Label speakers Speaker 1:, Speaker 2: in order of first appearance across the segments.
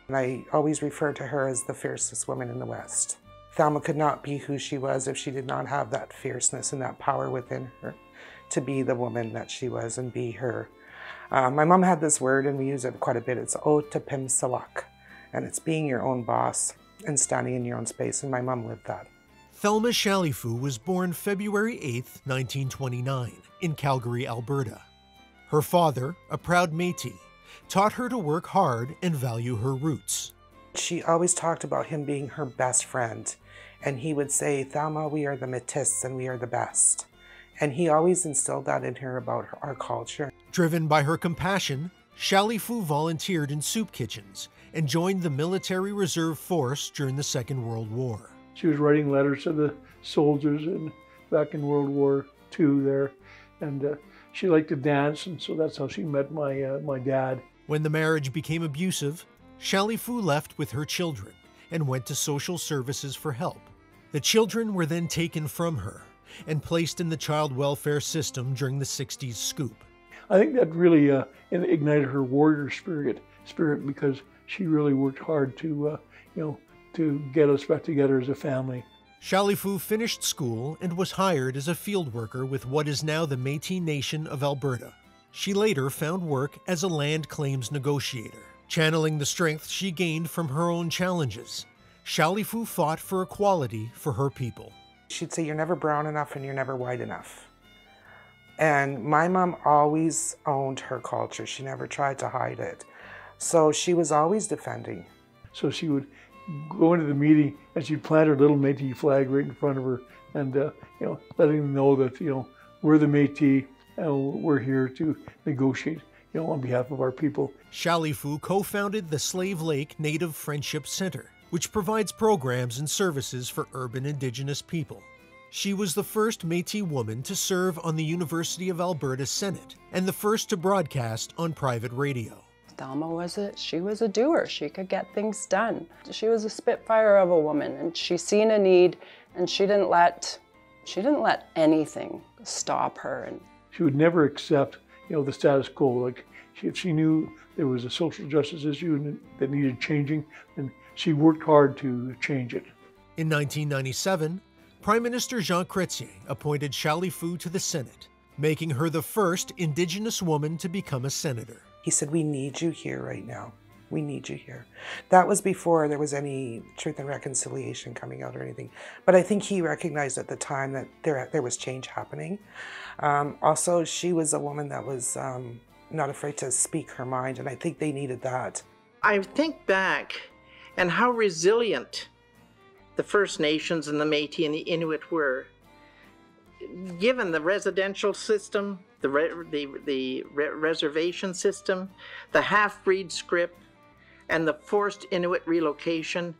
Speaker 1: And I always refer to her as the fiercest woman in the West. Thelma could not be who she was if she did not have that fierceness and that power within her to be the woman that she was and be her. My mom had this word, and we use it quite a bit. It's autochtones, and it's being your own boss and standing in your own space, and my mom lived that.
Speaker 2: Thelma Chalifoux was born February 8, 1929, in Calgary, Alberta. Her father, a proud Métis, taught her to work hard and value her roots.
Speaker 1: She always talked about him being her best friend, and he would say, "Thelma, we are the Métis and we are the best." And he always instilled that in her about our culture.
Speaker 2: Driven by her compassion, Chalifoux volunteered in soup kitchens and joined the Military Reserve Force during the Second World War.
Speaker 3: She was writing letters to the soldiers back in World War II there, and she liked to dance, and so that's how she met my dad.
Speaker 2: When the marriage became abusive, Chalifoux left with her children and went to social services for help. The children were then taken from her and placed in the child welfare system during the 60s scoop.
Speaker 3: I think that really ignited her warrior spirit because she really worked hard to get us back together as a family.
Speaker 2: Chalifoux finished school and was hired as a field worker with what is now the Métis Nation of Alberta. She later found work as a land claims negotiator. Channeling the strength she gained from her own challenges, Chalifoux fought for equality for her people.
Speaker 1: She'd say, "You're never brown enough and you're never white enough." And my mom always owned her culture. She never tried to hide it. So she was always defending.
Speaker 3: So she would go into the meeting and she'd plant her little Métis flag right in front of her, and letting them know that we're the Métis and we're here to negotiate on behalf of our people.
Speaker 2: Chalifoux co-founded the Slave Lake Native Friendship Center, which provides programs and services for urban Indigenous people. She was the first Métis woman to serve on the University of Alberta Senate and the first to broadcast on private radio.
Speaker 4: Thelma she was a doer. She could get things done. She was a spitfire of a woman, and she seen a need, and she didn't let anything stop her. And
Speaker 3: she would never accept the status quo. Like if she knew there was a social justice issue that needed changing, then she worked hard to change it.
Speaker 2: In 1997, Prime Minister Jean Chrétien appointed Chalifoux to the Senate, making her the first Indigenous woman to become a senator.
Speaker 1: He said, "We need you here right now. We need you here." That was before there was any Truth and Reconciliation coming out or anything. But I think he recognized at the time that there was change happening. Also, she was a woman that was not afraid to speak her mind, and I think they needed that.
Speaker 5: I think back and how resilient the First Nations and the Métis and the Inuit were. Given the residential system, the reservation system, the half-breed script, and the forced Inuit relocation,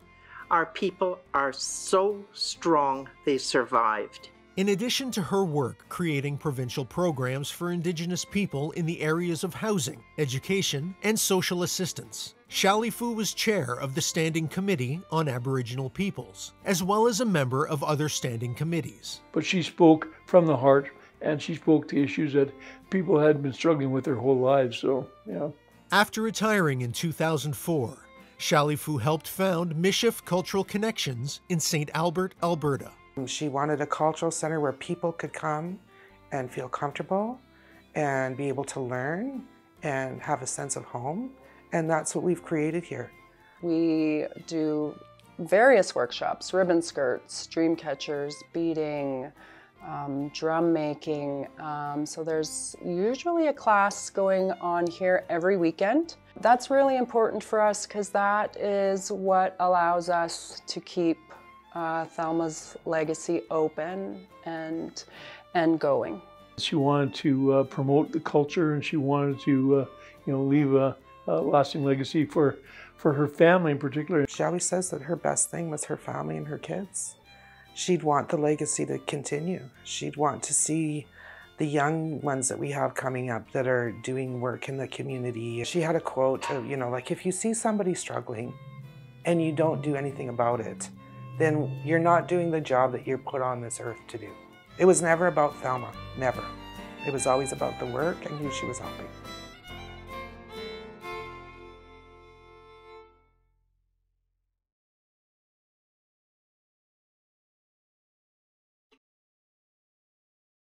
Speaker 5: our people are so strong they survived.
Speaker 2: In addition to her work creating provincial programs for Indigenous people in the areas of housing, education, and social assistance, Chalifoux was chair of the Standing Committee on Aboriginal Peoples, as well as a member of other standing committees.
Speaker 3: But she spoke from the heart, and she spoke to issues that people had been struggling with their whole lives, so,
Speaker 2: After retiring in 2004, Chalifoux helped found Michif Cultural Connections in St. Albert, Alberta.
Speaker 1: She wanted a cultural center where people could come and feel comfortable and be able to learn and have a sense of home. And that's what we've created here.
Speaker 4: we do various workshops: ribbon skirts, dream catchers, beading, drum making. So there's usually a class going on here every weekend. That's really important for us because that is what allows us to keep Thelma's legacy open and going.
Speaker 3: She wanted to promote the culture, and she wanted to leave a lasting legacy for her family in particular.
Speaker 1: She always says that her best thing was her family and her kids. She'd want the legacy to continue. She'd want to see the young ones that we have coming up that are doing work in the community. She had a quote of, like, if you see somebody struggling and you don't do anything about it, then you're not doing the job that you're put on this earth to do. It was never about Thelma, never. It was always about the work and who she was helping.